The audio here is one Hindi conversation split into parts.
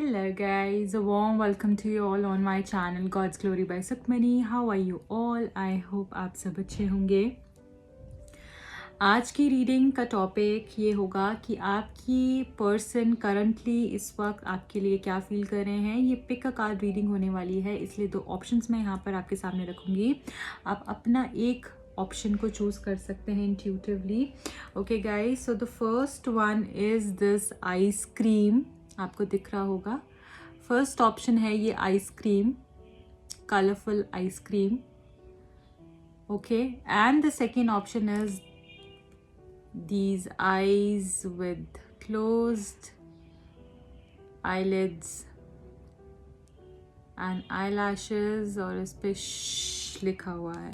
Hello guys, a warm welcome to you all on my channel God's Glory by Sukhmani. How are you all? I hope आप सब अच्छे होंगे. आज की रीडिंग का टॉपिक ये होगा कि आपकी पर्सन करंटली इस वक्त आपके लिए क्या फील कर रहे हैं. ये पिक अ कार्ड रीडिंग होने वाली है, इसलिए दो ऑप्शंस मैं यहाँ पर आपके सामने रखूँगी. आप अपना एक ऑप्शन को चूज़ कर सकते हैं intuitively. Okay guys, so the first one is this ice cream. आपको दिख रहा होगा. फर्स्ट ऑप्शन है ये ice cream, colourful ice cream. Okay, and the second option is these eyes with closed eyelids and eyelashes और इस पे sh लिखा हुआ है.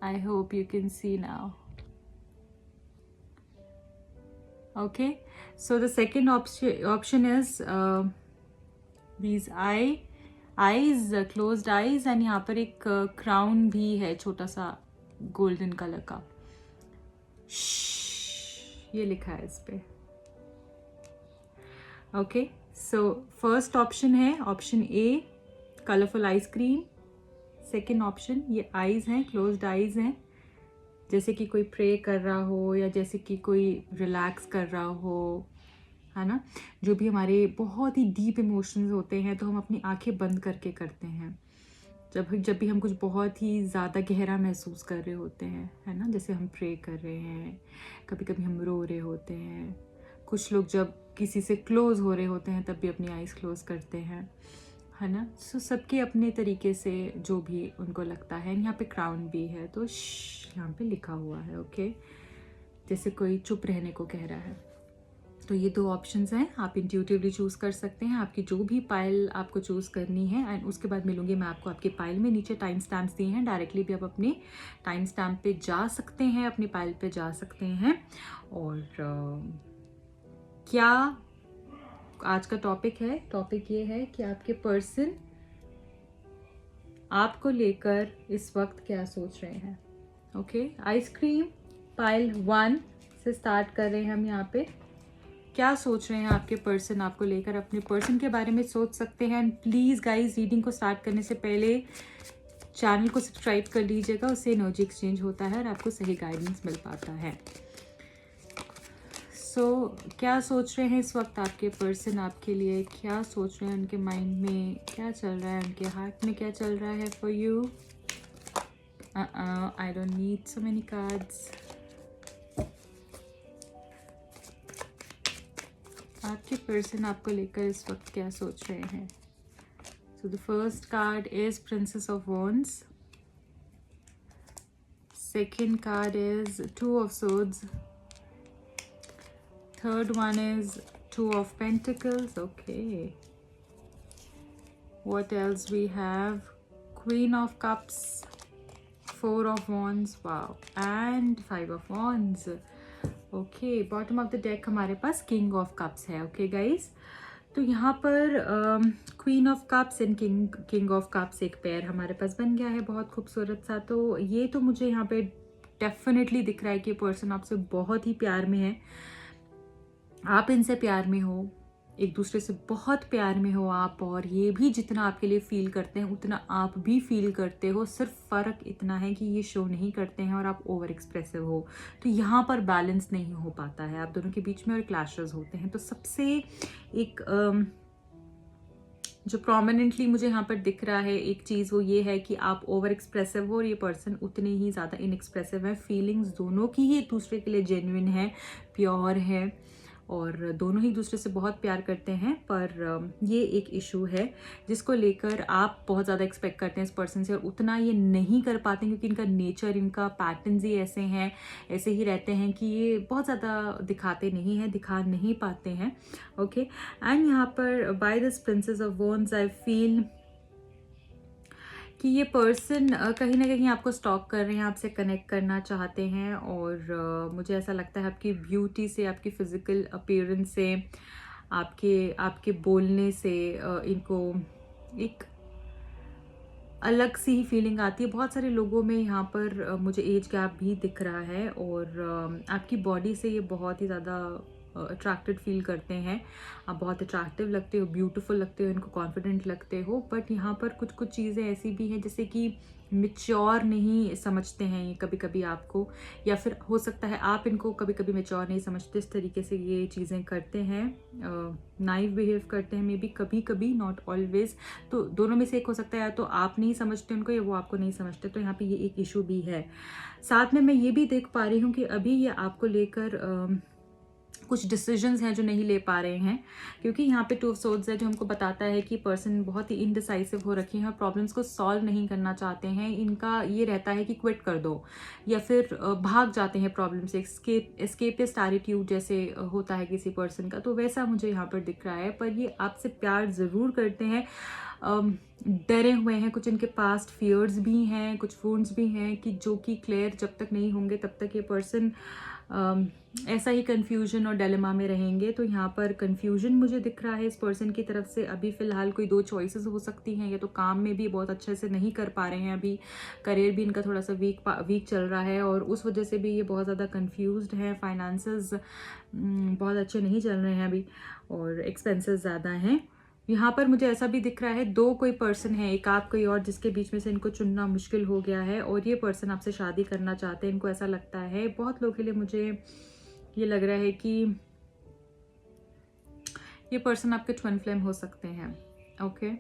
I hope you can see now. Okay, so the second option is these eyes, closed eyes, and यहाँ पर एक crown भी है छोटा सा गोल्डन कलर का. ये लिखा है इस पे. ओके, सो फर्स्ट ऑप्शन है option A, colourful ice cream. Second option ये आईज हैं, क्लोज्ड आईज हैं, जैसे कि कोई प्रे कर रहा हो या जैसे कि कोई रिलैक्स कर रहा हो, है ना. जो भी हमारे बहुत ही डीप इमोशंस होते हैं तो हम अपनी आंखें बंद करके करते हैं. जब भी हम कुछ बहुत ही ज़्यादा गहरा महसूस कर रहे होते हैं, है ना, जैसे हम प्रे कर रहे हैं, कभी कभी हम रो रहे होते हैं. कुछ लोग जब किसी से क्लोज हो रहे होते हैं तब भी अपनी आइज़ क्लोज करते हैं, है ना. सो सबके अपने तरीके से जो भी उनको लगता है. यहाँ पे क्राउन भी है तो यहाँ पे लिखा हुआ है. ओके, जैसे कोई चुप रहने को कह रहा है. तो ये दो ऑप्शंस हैं, आप इंट्यूटिवली चूज़ कर सकते हैं. आपकी जो भी पाइल आपको चूज़ करनी है, एंड उसके बाद मिलूंगी मैं आपको आपकी पाइल में. नीचे टाइम स्टैम्प्स दिए हैं, डायरेक्टली भी आप अपने टाइम स्टैम्प पे जा सकते हैं, अपनी पाइल पे जा सकते हैं. और क्या आज का टॉपिक है, टॉपिक ये है कि आपके पर्सन आपको लेकर इस वक्त क्या सोच रहे हैं. ओके, आइसक्रीम पाइल 1 से स्टार्ट कर रहे हैं हम. यहाँ पे क्या सोच रहे हैं आपके पर्सन आपको लेकर. अपने पर्सन के बारे में सोच सकते हैं. एंड प्लीज़ गाइस, रीडिंग को स्टार्ट करने से पहले चैनल को सब्सक्राइब कर लीजिएगा, उससे एनर्जी एक्सचेंज होता है और आपको सही गाइडेंस मिल पाता है. सो क्या सोच रहे हैं इस वक्त आपके पर्सन आपके लिए. क्या सोच रहे हैं, उनके माइंड में क्या चल रहा है, उनके हार्ट में क्या चल रहा है for you. I don't need so many cards. आपके पर्सन आपको लेकर इस वक्त क्या सोच रहे हैं. So the first card is princess of wands. Second card is two of swords. Third one is two of pentacles. Okay, what else we have. Queen of cups, four of wands, wow, and five of wands. Okay, bottom of the deck हमारे पास किंग ऑफ कप्स है. ओके गाइस, तो यहाँ पर queen of cups and king of cups एक पेयर हमारे पास बन गया है, बहुत खूबसूरत सा. तो ये तो मुझे यहाँ पे डेफिनेटली दिख रहा है कि पर्सन आपसे बहुत ही प्यार में है. आप इनसे प्यार में हो, एक दूसरे से बहुत प्यार में हो आप. और ये भी जितना आपके लिए फील करते हैं उतना आप भी फील करते हो. सिर्फ फ़र्क इतना है कि ये शो नहीं करते हैं और आप ओवर एक्सप्रेसिव हो, तो यहाँ पर बैलेंस नहीं हो पाता है आप दोनों के बीच में और क्लैशेस होते हैं. तो सबसे एक जो प्रोमिनेंटली मुझे यहाँ पर दिख रहा है एक चीज़, वो ये है कि आप ओवर एक्सप्रेसिव हो और ये पर्सन उतने ही ज़्यादा इनएक्सप्रेसिव है. फीलिंग्स दोनों की ही एक दूसरे के लिए जेन्युइन है, प्योर है, और दोनों ही दूसरे से बहुत प्यार करते हैं. पर ये एक इशू है जिसको लेकर आप बहुत ज़्यादा एक्सपेक्ट करते हैं इस पर्सन से और उतना ये नहीं कर पाते, क्योंकि इनका नेचर, इनका पैटर्न्स ही ऐसे हैं, ऐसे ही रहते हैं कि ये बहुत ज़्यादा दिखाते नहीं हैं, दिखा नहीं पाते हैं. ओके, एंड यहाँ पर by this princess of wands I feel कि ये पर्सन कहीं ना कहीं आपको स्टॉक कर रहे हैं, आपसे कनेक्ट करना चाहते हैं. और मुझे ऐसा लगता है आपकी ब्यूटी से, आपकी फिजिकल अपीयरेंस से, आपके बोलने से इनको एक अलग सी ही फीलिंग आती है. बहुत सारे लोगों में यहाँ पर मुझे एज गैप भी दिख रहा है. और आपकी बॉडी से ये बहुत ही ज़्यादा अट्रैक्टेड फील करते हैं, आप बहुत अट्रैक्टिव लगते हो, ब्यूटीफुल लगते हो, इनको कॉन्फिडेंट लगते हो। बट यहाँ पर कुछ कुछ चीज़ें ऐसी भी हैं जैसे कि मैच्योर नहीं समझते हैं ये कभी कभी आपको, या फिर हो सकता है आप इनको कभी कभी मैच्योर नहीं समझते, इस तरीके से ये चीज़ें करते हैं, नाइव बिहेव करते हैं मे बी कभी कभी, नॉट ऑलवेज। तो दोनों में से एक हो सकता है, या तो आप नहीं समझते उनको या वो आपको नहीं समझते, तो यहाँ पे ये एक इशू भी है। साथ में मैं ये भी देख पा रही हूँ कि अभी ये आपको लेकर कुछ डिसीजंस हैं जो नहीं ले पा रहे हैं, क्योंकि यहाँ पे टू ऑफ सोर्ड्स है जो हमको बताता है कि पर्सन बहुत ही इनडिसाइसिव हो रखे हैं और प्रॉब्लम्स को सॉल्व नहीं करना चाहते हैं। इनका ये रहता है कि क्विट कर दो, या फिर भाग जाते हैं प्रॉब्लम से, एस्केपिस्ट एटीट्यूड जैसे होता है किसी पर्सन का, तो वैसा मुझे यहाँ पर दिख रहा है। पर ये आपसे प्यार ज़रूर करते हैं, डरे हुए हैं, कुछ इनके पास्ट फियर्स भी हैं, कुछ वुंड्स भी हैं कि जो कि क्लियर जब तक नहीं होंगे तब तक ये पर्सन ऐसा ही कन्फ्यूजन और डिलेमा में रहेंगे। तो यहाँ पर कन्फ्यूजन मुझे दिख रहा है इस पर्सन की तरफ से। अभी फ़िलहाल कोई दो चॉइसेस हो सकती हैं, या तो काम में भी बहुत अच्छे से नहीं कर पा रहे हैं, अभी करियर भी इनका थोड़ा सा वीक चल रहा है और उस वजह से भी ये बहुत ज़्यादा कन्फ्यूज्ड है। फाइनेंसेस बहुत अच्छे नहीं चल रहे हैं अभी और एक्सपेंसेस ज़्यादा हैं। यहाँ पर मुझे ऐसा भी दिख रहा है दो कोई पर्सन है, एक आप कोई और, जिसके बीच में से इनको चुनना मुश्किल हो गया है और ये पर्सन आपसे शादी करना चाहते हैं। इनको ऐसा लगता है, बहुत लोगों के लिए मुझे ये लग रहा है कि ये पर्सन आपके ट्विन फ्लेम हो सकते हैं। ओके,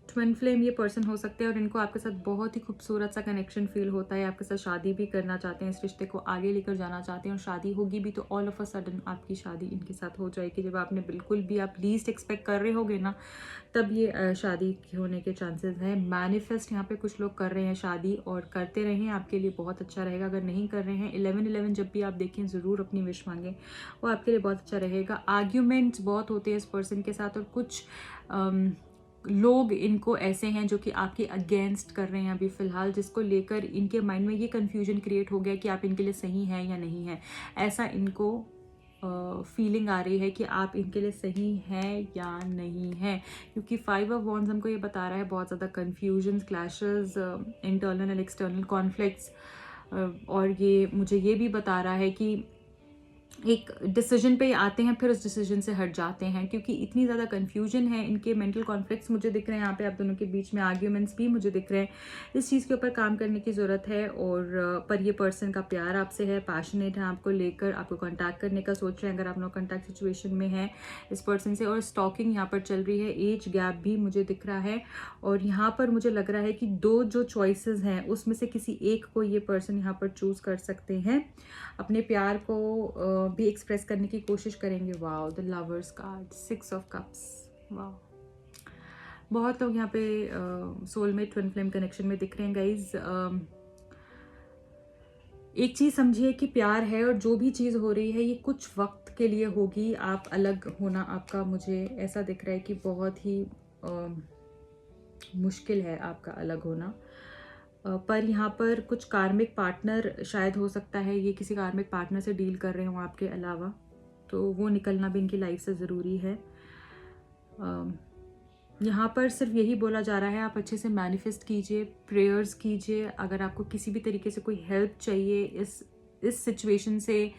ट्विन फ्लेम ये पर्सन हो सकते हैं और इनको आपके साथ बहुत ही खूबसूरत सा कनेक्शन फील होता है, आपके साथ शादी भी करना चाहते हैं, इस रिश्ते को आगे लेकर जाना चाहते हैं और शादी होगी भी तो ऑल ऑफ अ सडन आपकी शादी इनके साथ हो जाएगी। जब आपने बिल्कुल भी आप लीस्ट एक्सपेक्ट कर रहे होगे ना, तब ये शादी होने के चांसेस हैं। मैनिफेस्ट यहाँ पे कुछ लोग कर रहे हैं शादी, और करते रहें, आपके लिए बहुत अच्छा रहेगा। अगर नहीं कर रहे हैं 11/11 जब भी आप देखें ज़रूर अपनी विश मांगें, वो आपके लिए बहुत अच्छा रहेगा। आर्ग्यूमेंट्स बहुत होते हैं इस पर्सन के साथ, और कुछ लोग इनको ऐसे हैं जो कि आपके अगेंस्ट कर रहे हैं अभी फ़िलहाल, जिसको लेकर इनके माइंड में ये कन्फ्यूजन क्रिएट हो गया कि आप इनके लिए सही हैं या नहीं हैं। ऐसा इनको फीलिंग आ रही है कि आप इनके लिए सही हैं या नहीं हैं, क्योंकि 5 ऑफ वॉन्ड्स हमको ये बता रहा है बहुत ज़्यादा confusion, clashes, internal and external conflicts, और ये मुझे ये भी बता रहा है कि एक डिसीजन पे आते हैं फिर उस डिसीजन से हट जाते हैं, क्योंकि इतनी ज़्यादा कन्फ्यूजन है। इनके मेंटल कॉन्फ्लिक्ट्स मुझे दिख रहे हैं यहाँ पे, आप दोनों के बीच में आर्ग्यूमेंट्स भी मुझे दिख रहे हैं। इस चीज़ के ऊपर काम करने की ज़रूरत है। और पर ये पर्सन का प्यार आपसे है, पैशनेट है आपको लेकर, आपको कॉन्टैक्ट करने का सोच रहे हैं अगर आप नो कॉन्टैक्ट सिचुएशन में है इस पर्सन से। और स्टॉकिंग यहाँ पर चल रही है, एज गैप भी मुझे दिख रहा है। और यहाँ पर मुझे लग रहा है कि दो जो चॉइसेस हैं उसमें से किसी एक को ये पर्सन यहाँ पर चूज़ कर सकते हैं, अपने प्यार को भी एक्सप्रेस करने की कोशिश करेंगे। Wow, the lovers card, 6 of cups, wow. बहुत लोग यहाँ पे सोलमेट ट्विन फ्लेम कनेक्शन में दिख रहे हैं गाइज। एक चीज़ समझिए कि प्यार है और जो भी चीज़ हो रही है ये कुछ वक्त के लिए होगी। आप अलग होना आपका, मुझे ऐसा दिख रहा है कि बहुत ही मुश्किल है आपका अलग होना। पर यहाँ पर कुछ कार्मिक पार्टनर शायद हो सकता है, ये किसी कार्मिक पार्टनर से डील कर रहे हो आपके अलावा, तो वो निकलना भी इनकी लाइफ से ज़रूरी है। यहाँ पर सिर्फ यही बोला जा रहा है, आप अच्छे से मैनिफेस्ट कीजिए, प्रेयर्स कीजिए। अगर आपको किसी भी तरीके से कोई हेल्प चाहिए इस सिचुएशन से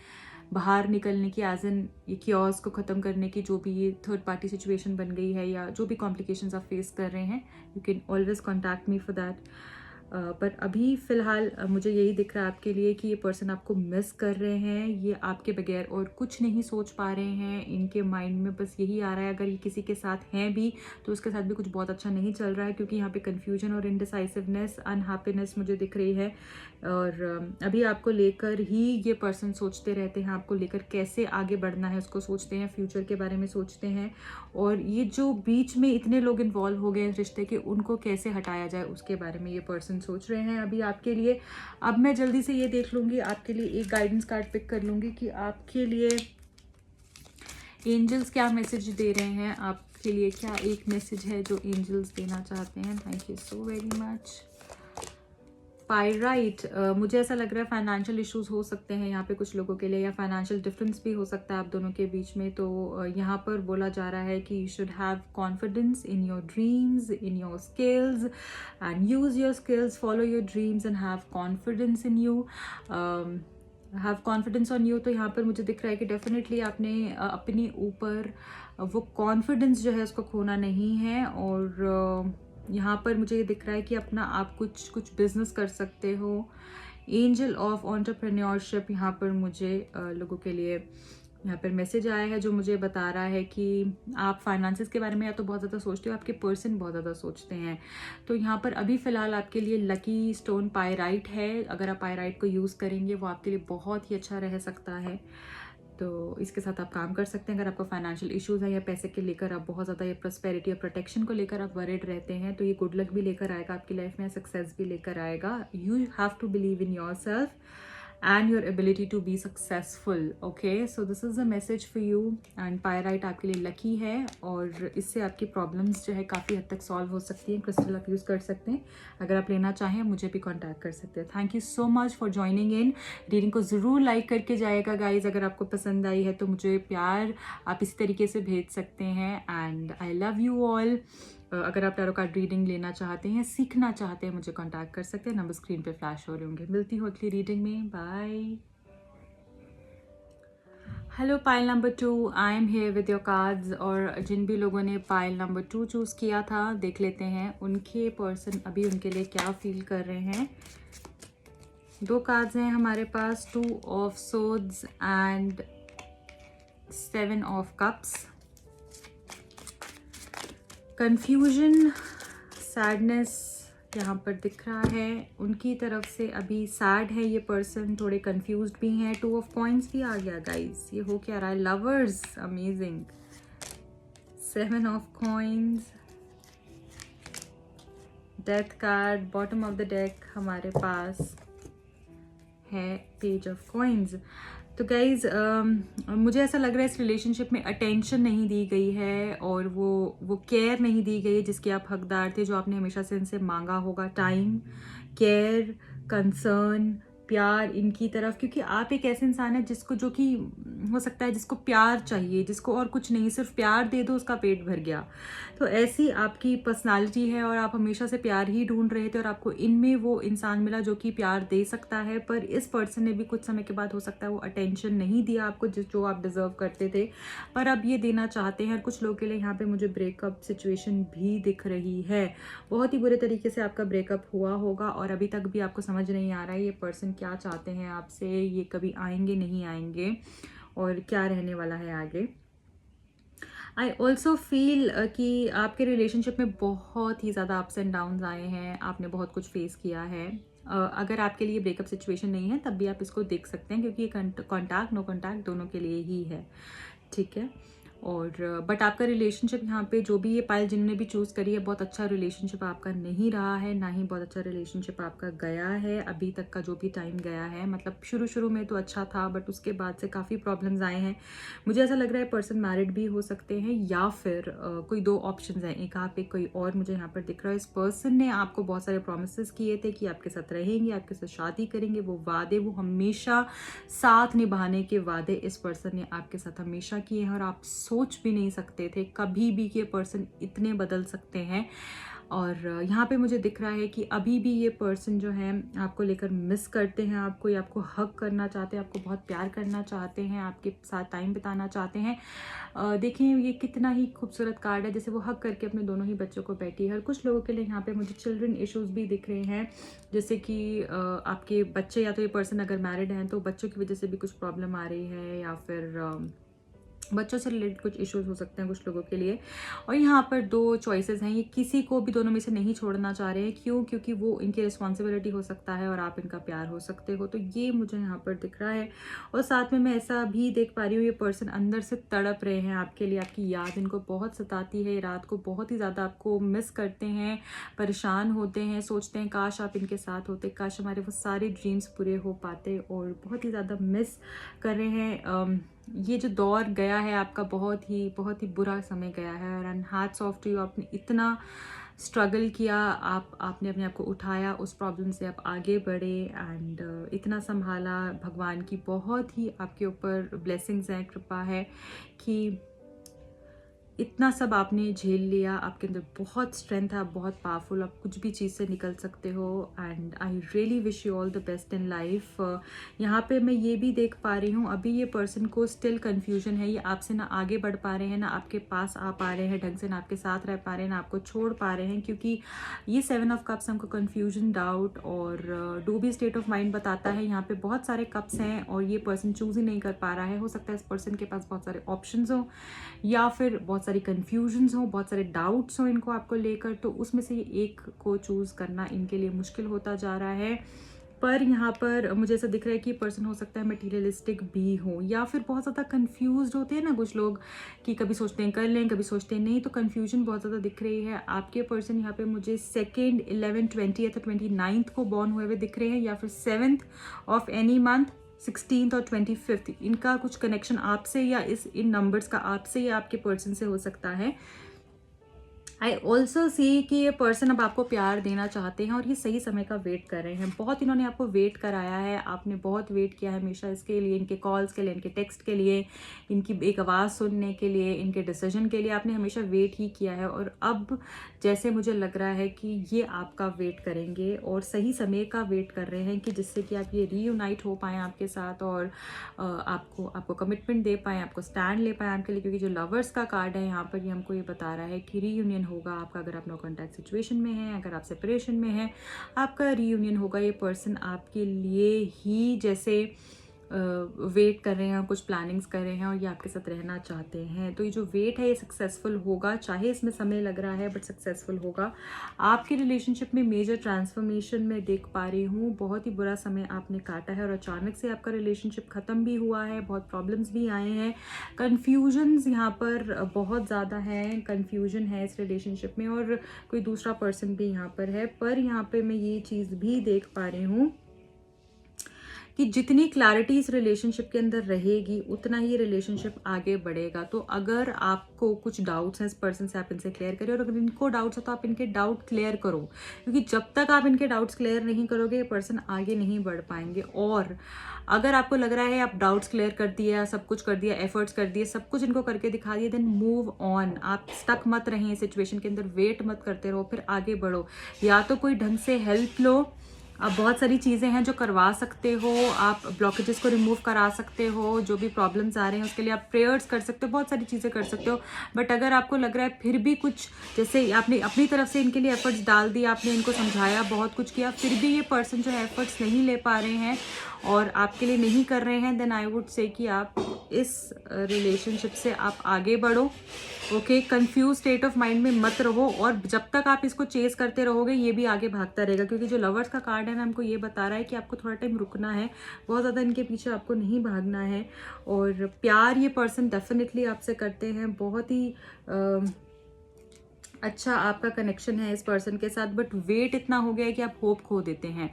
बाहर निकलने की, एज एन ये क्योर्स को ख़त्म करने की, जो भी ये थर्ड पार्टी सिचुएशन बन गई है या जो भी कॉम्प्लिकेशंस आप फेस कर रहे हैं, you can always contact me for that. पर अभी फ़िलहाल मुझे यही दिख रहा है आपके लिए कि ये पर्सन आपको मिस कर रहे हैं, ये आपके बगैर और कुछ नहीं सोच पा रहे हैं। इनके माइंड में बस यही आ रहा है, अगर ये किसी के साथ हैं भी तो उसके साथ भी कुछ बहुत अच्छा नहीं चल रहा है, क्योंकि यहाँ पे कन्फ्यूजन और इनडिसाइसिवनेस, अनहैप्पीनेस मुझे दिख रही है। और अभी आपको लेकर ही ये पर्सन सोचते रहते हैं, आपको लेकर कैसे आगे बढ़ना है उसको सोचते हैं, फ्यूचर के बारे में सोचते हैं। और ये जो बीच में इतने लोग इन्वॉल्व हो गए इस रिश्ते के, उनको कैसे हटाया जाए उसके बारे में ये पर्सन सोच रहे हैं अभी आपके लिए। अब मैं जल्दी से ये देख लूँगी आपके लिए, एक गाइडेंस कार्ड पिक कर लूँगी कि आपके लिए एंजल्स क्या मैसेज दे रहे हैं, आपके लिए क्या एक मैसेज है जो एंजल्स देना चाहते हैं। Thank you so very much. Pyrite, मुझे ऐसा लग रहा है फाइनेंशियल इश्यूज हो सकते हैं यहाँ पे कुछ लोगों के लिए, या फाइनेंशियल डिफरेंस भी हो सकता है आप दोनों के बीच में। तो यहाँ पर बोला जा रहा है कि you should have confidence in your dreams, in your skills, and use your skills, follow your dreams and have confidence in you. Have confidence on you, तो यहाँ पर मुझे दिख रहा है कि डेफिनेटली आपने अपने ऊपर वो कॉन्फिडेंस जो है उसको खोना नहीं है। और यहाँ पर मुझे ये दिख रहा है कि अपना आप कुछ बिजनेस कर सकते हो। एंजल ऑफ एंटरप्रेन्योरशिप यहाँ पर मुझे लोगों के लिए यहाँ पर मैसेज आया है, जो मुझे बता रहा है कि आप फाइनेंसेस के बारे में या तो बहुत ज़्यादा सोचते हो, आपके पर्सन बहुत ज़्यादा सोचते हैं। तो यहाँ पर अभी फ़िलहाल आपके लिए लकी स्टोन पायराइट है। अगर आप पायराइट को यूज़ करेंगे वो आपके लिए बहुत ही अच्छा रह सकता है। तो इसके साथ आप काम कर सकते हैं। अगर आपको फाइनेंशियल इश्यूज़ है या पैसे के लेकर आप बहुत ज़्यादा, या प्रॉस्पेरिटी और प्रोटेक्शन को लेकर आप वरीड रहते हैं, तो ये गुड लक भी लेकर आएगा आपकी लाइफ में, सक्सेस भी लेकर आएगा। You have to believe in your सेल्फ and your ability to be successful. Okay, so this is the message for you, and pyrite आपके लिए लकी है और इससे आपकी प्रॉब्लम्स जो है काफ़ी हद तक सॉल्व हो सकती हैं। क्रिस्टल आप यूज़ कर सकते हैं। अगर आप लेना चाहें मुझे भी कांटेक्ट कर सकते हैं। Thank you so much for joining in. Reading को ज़रूर लाइक करके जाएगा गाइज। अगर आपको पसंद आई है तो मुझे प्यार आप इसी तरीके से भेज सकते हैं। And I love you all. अगर आप टैरो कार्ड रीडिंग लेना चाहते हैं, सीखना चाहते हैं, मुझे कांटेक्ट कर सकते हैं। नंबर स्क्रीन पे फ्लैश हो रहे होंगे। मिलती हूँ अगली रीडिंग में। Bye. Hello pile number 2, I am here with your cards. और जिन भी लोगों ने पाइल नंबर 2 चूज़ किया था, देख लेते हैं उनके पर्सन अभी उनके लिए क्या फील कर रहे हैं। 2 कार्ड्स हैं हमारे पास, 2 of swords and 7 of cups. Confusion, sadness यहाँ पर दिख रहा है। उनकी तरफ से अभी सैड है ये पर्सन, थोड़े कंफ्यूज्ड भी हैं। 2 ऑफ कॉइंस भी आ गया गाइस, ये हो क्या रहा है? Lovers, amazing. 7 of coins, death card, bottom of the deck हमारे पास है पेज ऑफ कॉइंस। तो गाइज मुझे ऐसा लग रहा है इस रिलेशनशिप में अटेंशन नहीं दी गई है और वो केयर नहीं दी गई जिसके आप हकदार थे, जो आपने हमेशा से इनसे मांगा होगा। टाइम, केयर, कंसर्न, प्यार इनकी तरफ, क्योंकि आप एक ऐसे इंसान है जिसको, जो कि हो सकता है जिसको प्यार चाहिए, जिसको और कुछ नहीं, सिर्फ प्यार दे दो उसका पेट भर गया। तो ऐसी आपकी पर्सनालिटी है और आप हमेशा से प्यार ही ढूंढ रहे थे और आपको इनमें वो इंसान मिला जो कि प्यार दे सकता है। पर इस पर्सन ने भी कुछ समय के बाद हो सकता है वो अटेंशन नहीं दिया आपको जो आप डिजर्व करते थे, पर अब ये देना चाहते हैं। कुछ लोगों के लिए यहाँ पे मुझे ब्रेकअप सिचुएशन भी दिख रही है। बहुत ही बुरे तरीके से आपका ब्रेकअप हुआ होगा और अभी तक भी आपको समझ नहीं आ रहा है ये पर्सन क्या चाहते हैं आपसे, ये कभी आएंगे नहीं आएंगे और क्या रहने वाला है आगे। आई ऑल्सो फील कि आपके रिलेशनशिप में बहुत ही ज़्यादा अप्स एंड डाउन्स आए हैं, आपने बहुत कुछ फेस किया है। अगर आपके लिए ब्रेकअप सिचुएशन नहीं है तब भी आप इसको देख सकते हैं, क्योंकि ये कॉन्टैक्ट नो कॉन्टैक्ट दोनों के लिए ही है, ठीक है। और बट आपका रिलेशनशिप यहाँ पे, जो भी ये पाइल जिन्होंने भी चूज़ करी है, बहुत अच्छा रिलेशनशिप आपका नहीं रहा है, ना ही बहुत अच्छा रिलेशनशिप आपका गया है अभी तक का जो भी टाइम गया है। मतलब शुरू में तो अच्छा था बट उसके बाद से काफ़ी प्रॉब्लम्स आए हैं। मुझे ऐसा लग रहा है पर्सन मैरिड भी हो सकते हैं या फिर कोई 2 ऑप्शंस हैं, एक आप एक कोई और मुझे यहाँ पर दिख रहा है। इस पर्सन ने आपको बहुत सारे प्रोमिस किए थे कि आपके साथ रहेंगे, आपके साथ शादी करेंगे। वो वादे, वो हमेशा साथ निभाने के वादे इस पर्सन ने आपके साथ हमेशा किए हैं और आप सोच भी नहीं सकते थे कभी भी कि ये पर्सन इतने बदल सकते हैं। और यहाँ पे मुझे दिख रहा है कि अभी भी ये पर्सन जो है आपको लेकर मिस करते हैं, आपको, या आपको हक करना चाहते हैं, आपको बहुत प्यार करना चाहते हैं, आपके साथ टाइम बिताना चाहते हैं। देखें ये कितना ही खूबसूरत कार्ड है, जैसे वो हक करके अपने दोनों ही बच्चों को बैठी है। और कुछ लोगों के लिए यहाँ पे मुझे चिल्ड्रन इश्यूज भी दिख रहे हैं, जैसे कि आपके बच्चे, या तो ये पर्सन अगर मैरिड हैं तो बच्चों की वजह से भी कुछ प्रॉब्लम आ रही है, या फिर बच्चों से रिलेटेड कुछ इश्यूज हो सकते हैं कुछ लोगों के लिए। और यहाँ पर 2 चॉइसेस हैं, ये किसी को भी दोनों में से नहीं छोड़ना चाह रहे हैं। क्यों? क्योंकि वो इनकी रिस्पॉन्सिबिलिटी हो सकता है और आप इनका प्यार हो सकते हो। तो ये मुझे यहाँ पर दिख रहा है। और साथ में मैं ऐसा भी देख पा रही हूँ, ये पर्सन अंदर से तड़प रहे हैं आपके लिए, आपकी याद इनको बहुत सताती है, रात को बहुत ही ज़्यादा आपको मिस करते हैं, परेशान होते हैं, सोचते हैं काश आप इनके साथ होते, काश हमारे वो सारे ड्रीम्स पूरे हो पाते, और बहुत ही ज़्यादा मिस कर रहे हैं। ये जो दौर गया है आपका, बहुत ही बुरा समय गया है। और हैट्स ऑफ टू यू, आपने इतना स्ट्रगल किया, आपने अपने आप को उठाया, उस प्रॉब्लम से आप आगे बढ़े एंड इतना संभाला। भगवान की बहुत ही आपके ऊपर ब्लेसिंग्स हैं, कृपा है कि इतना सब आपने झेल लिया, आपके अंदर बहुत स्ट्रेंथ है, आप बहुत पावरफुल, आप कुछ भी चीज़ से निकल सकते हो and I really wish you all the best in life. यहाँ पे मैं ये भी देख पा रही हूँ अभी ये पर्सन को स्टिल कन्फ्यूजन है, ये आपसे ना आगे बढ़ पा रहे हैं, ना आपके पास आ पा रहे हैं ढंग से, ना आपके साथ रह पा रहे हैं, ना आपको छोड़ पा रहे हैं, क्योंकि ये 7 ऑफ कप्स हमको कन्फ्यूजन, डाउट और डूबी स्टेट ऑफ माइंड बताता है। यहाँ पे बहुत सारे कप्स हैं और ये पर्सन चूज ही नहीं कर पा रहा है। हो सकता है इस पर्सन के पास बहुत सारे ऑप्शंस हो या फिर बहुत सारी कन्फ्यूजन्स हो, बहुत सारे डाउट्स हो इनको आपको लेकर, तो उसमें से ये एक को चूज़ करना इनके लिए मुश्किल होता जा रहा है। पर यहाँ पर मुझे ऐसा दिख रहा है कि पर्सन हो सकता है मटीरियलिस्टिक भी हो या फिर बहुत ज़्यादा कंफ्यूज होते हैं ना कुछ लोग, कि कभी सोचते हैं कर लें, कभी सोचते हैं नहीं, तो कन्फ्यूजन बहुत ज़्यादा दिख रही है। आपके पर्सन यहाँ पे मुझे 2nd, 11, 20 या 29 को बॉर्न हुए हुए दिख रहे हैं, या फिर 7th of any month, 16th और 25th, इनका कुछ कनेक्शन आपसे या इन नंबर्स का आपसे या आपके पर्सन से हो सकता है। आई ऑल्सो सी कि ये पर्सन अब आपको प्यार देना चाहते हैं और ये सही समय का वेट कर रहे हैं। बहुत इन्होंने आपको वेट कराया है, आपने बहुत वेट किया है हमेशा इसके लिए, इनके कॉल्स के लिए, इनके टेक्स्ट के लिए, इनकी एक आवाज़ सुनने के लिए, इनके डिसीजन के लिए आपने हमेशा वेट ही किया है। और अब जैसे मुझे लग रहा है कि ये आपका वेट करेंगे और सही समय का वेट कर रहे हैं, कि जिससे कि आप ये रीयूनाइट हो पाएँ आपके साथ और आपको कमिटमेंट दे पाएँ, आपको स्टैंड ले पाएँ आपके लिए। क्योंकि जो लवर्स का कार्ड है यहाँ पर, ये हमको ये बता रहा है कि रीयूनियन होगा आपका। अगर आप नो कॉन्टैक्ट सिचुएशन में हैं, अगर आप सेपरेशन में हैं, आपका रीयूनियन होगा। ये पर्सन आपके लिए ही जैसे वेट कर रहे हैं, कुछ प्लानिंग्स कर रहे हैं और ये आपके साथ रहना चाहते हैं। तो ये जो वेट है ये सक्सेसफुल होगा, चाहे इसमें समय लग रहा है बट सक्सेसफुल होगा। आपके रिलेशनशिप में मेजर ट्रांसफॉर्मेशन मैं देख पा रही हूँ। बहुत ही बुरा समय आपने काटा है और अचानक से आपका रिलेशनशिप ख़त्म भी हुआ है, बहुत प्रॉब्लम्स भी आए हैं, कन्फ्यूजन्स यहाँ पर बहुत ज़्यादा हैं, कन्फ्यूजन है इस रिलेशनशिप में और कोई दूसरा पर्सन भी यहाँ पर है। पर यहाँ पर मैं ये चीज़ भी देख पा रही हूँ कि जितनी क्लैरिटी इस रिलेशनशिप के अंदर रहेगी उतना ही रिलेशनशिप आगे बढ़ेगा। तो अगर आपको कुछ डाउट्स हैं इस पर्सन से, आप इनसे क्लियर करिए, और अगर इनको डाउट्स हो तो आप इनके डाउट क्लियर करो, क्योंकि जब तक आप इनके डाउट्स क्लियर नहीं करोगे ये पर्सन आगे नहीं बढ़ पाएंगे। और अगर आपको लग रहा है आप डाउट्स क्लियर कर दिया, सब कुछ कर दिया, एफर्ट्स कर दिए, सब कुछ इनको करके दिखा दिए, देन मूव ऑन। आप स्टक मत रहें सिचुएशन के अंदर, वेट मत करते रहो, फिर आगे बढ़ो। या तो कोई ढंग से हेल्प लो, आप बहुत सारी चीज़ें हैं जो करवा सकते हो, आप ब्लॉकेजेस को रिमूव करा सकते हो, जो भी प्रॉब्लम्स आ रहे हैं उसके लिए आप प्रेयर्स कर सकते हो, बहुत सारी चीज़ें कर सकते हो। बट अगर आपको लग रहा है फिर भी कुछ, जैसे आपने अपनी तरफ से इनके लिए एफर्ट्स डाल दिए, आपने इनको समझाया, बहुत कुछ किया, फिर भी ये पर्सन जो है एफर्ट्स नहीं ले पा रहे हैं और आपके लिए नहीं कर रहे हैं, देन आई वुड से कि आप इस रिलेशनशिप से आप आगे बढ़ो। Okay, confuse state of mind में मत रहो, और जब तक आप इसको चेस करते रहोगे ये भी आगे भागता रहेगा। क्योंकि जो लवर्स का कार्ड है ना, हमको ये बता रहा है कि आपको थोड़ा टाइम रुकना है, बहुत ज़्यादा इनके पीछे आपको नहीं भागना है। और प्यार ये पर्सन डेफिनेटली आपसे करते हैं, बहुत ही अच्छा आपका कनेक्शन है इस पर्सन के साथ। बट वेट इतना हो गया है कि आप होप खो देते हैं।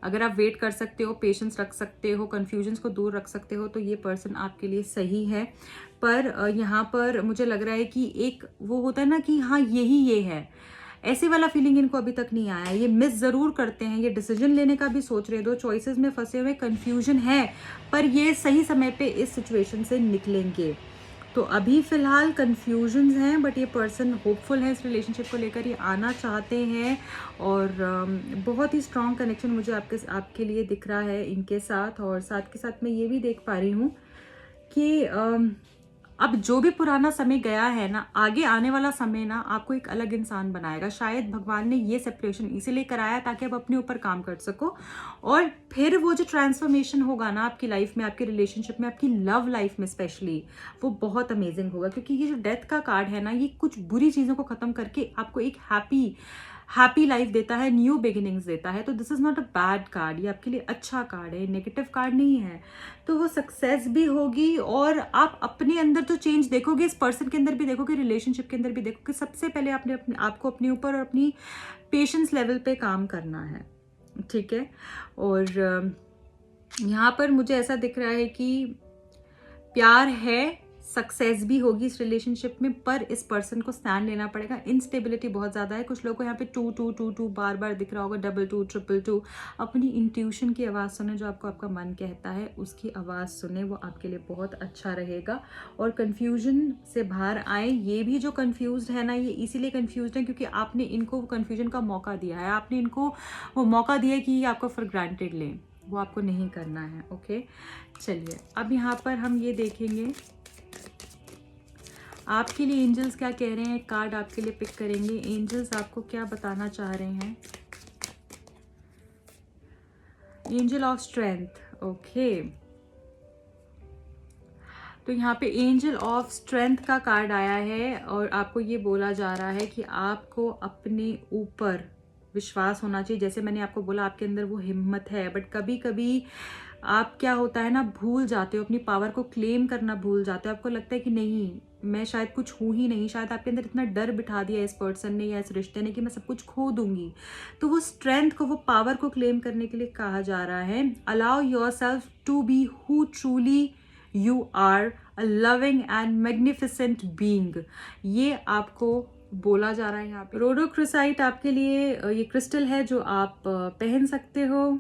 अगर आप वेट कर सकते हो, पेशेंस रख सकते हो, कन्फ्यूजन्स को दूर रख सकते हो, तो ये पर्सन आपके लिए सही है। पर यहाँ पर मुझे लग रहा है कि एक वो होता है ना कि हाँ यही ये है, ऐसे वाला फीलिंग इनको अभी तक नहीं आया। ये मिस ज़रूर करते हैं, ये डिसीजन लेने का भी सोच रहे हैं, 2 चॉइसेस में फंसे हुए, कन्फ्यूजन है, पर ये सही समय पे इस सिचुएशन से निकलेंगे। तो अभी फिलहाल कन्फ्यूजन्स हैं, बट ये पर्सन होपफुल है इस रिलेशनशिप को लेकर, ये आना चाहते हैं और बहुत ही स्ट्रॉन्ग कनेक्शन मुझे आपके लिए दिख रहा है इनके साथ। और साथ के साथ मैं ये भी देख पा रही हूँ कि अब जो भी पुराना समय गया है ना, आगे आने वाला समय ना आपको एक अलग इंसान बनाएगा। शायद भगवान ने ये सेपरेशन इसीलिए कराया ताकि आप अपने ऊपर काम कर सको, और फिर वो जो ट्रांसफॉर्मेशन होगा ना आपकी लाइफ में, आपकी रिलेशनशिप में, आपकी लव लाइफ में स्पेशली, वो बहुत अमेजिंग होगा। क्योंकि ये जो डेथ का कार्ड है ना, ये कुछ बुरी चीज़ों को ख़त्म करके आपको एक हैप्पी लाइफ देता है, न्यू बिगिनिंग्स देता है। तो this is not a bad card, ये आपके लिए अच्छा कार्ड है, नेगेटिव कार्ड नहीं है। तो वो सक्सेस भी होगी और आप अपने अंदर जो चेंज देखोगे, इस पर्सन के अंदर भी देखोगे, रिलेशनशिप के अंदर भी देखोगे। सबसे पहले आपको अपने ऊपर और अपनी पेशेंस लेवल पे काम करना है, ठीक है। और यहाँ पर मुझे ऐसा दिख रहा है कि प्यार है, सक्सेस भी होगी इस रिलेशनशिप में, पर इस पर्सन को स्टैंड लेना पड़ेगा। इंस्टेबिलिटी बहुत ज़्यादा है, कुछ लोगों को यहाँ पे 2 बार बार दिख रहा होगा, 2 2 अपनी इंट्यूशन की आवाज़ सुने, जो आपको आपका मन कहता है उसकी आवाज़ सुने, वो आपके लिए बहुत अच्छा रहेगा। और कन्फ्यूजन से बाहर आए। ये भी जो कन्फ्यूज़ है ना, ये इसीलिए कन्फ्यूज़ है क्योंकि आपने इनको कन्फ्यूजन का मौका दिया है, आपने इनको वो मौका दिया है कि ये आपको फॉर ग्रांटेड लें, वो आपको नहीं करना है। ओके, चलिए अब यहाँ पर हम ये देखेंगे आपके लिए एंजल्स क्या कह रहे हैं। कार्ड आपके लिए पिक करेंगे, एंजल्स आपको क्या बताना चाह रहे हैं। Angel of strength. ओके, तो यहाँ पे एंजल ऑफ स्ट्रेंथ का कार्ड आया है और आपको ये बोला जा रहा है कि आपको अपने ऊपर विश्वास होना चाहिए। जैसे मैंने आपको बोला, आपके अंदर वो हिम्मत है, बट कभी कभी आप क्या होता है ना, भूल जाते हो, अपनी पावर को क्लेम करना भूल जाते हो। आपको लगता है कि नहीं, मैं शायद कुछ हूँ ही नहीं, शायद आपके अंदर इतना डर बिठा दिया इस पर्सन ने या इस रिश्ते ने कि मैं सब कुछ खो दूंगी। तो वो स्ट्रेंथ को, वो पावर को क्लेम करने के लिए कहा जा रहा है, allow yourself to be who truly you are, a loving and magnificent being. ये आपको बोला जा रहा है यहाँ पे। रोडोक्रिसाइट आपके लिए ये क्रिस्टल है जो आप पहन सकते हो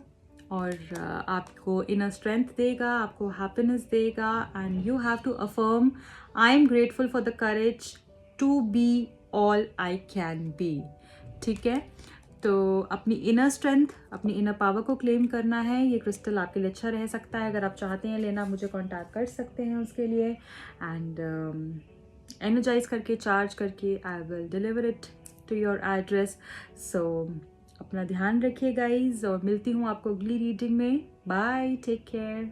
और आपको इनर स्ट्रेंथ देगा, आपको हैप्पीनेस देगा। And you have to affirm, I am grateful for the courage to be all I can be. ठीक है, तो अपनी इनर स्ट्रेंथ, अपनी इनर पावर को क्लेम करना है। ये क्रिस्टल आपके लिए अच्छा रह सकता है। अगर आप चाहते हैं लेना, मुझे कांटेक्ट कर सकते हैं उसके लिए। एंड एनर्जाइज करके, चार्ज करके I will deliver it to your address. So अपना ध्यान रखिए गाइज, और मिलती हूँ आपको अगली रीडिंग में। Bye, take care.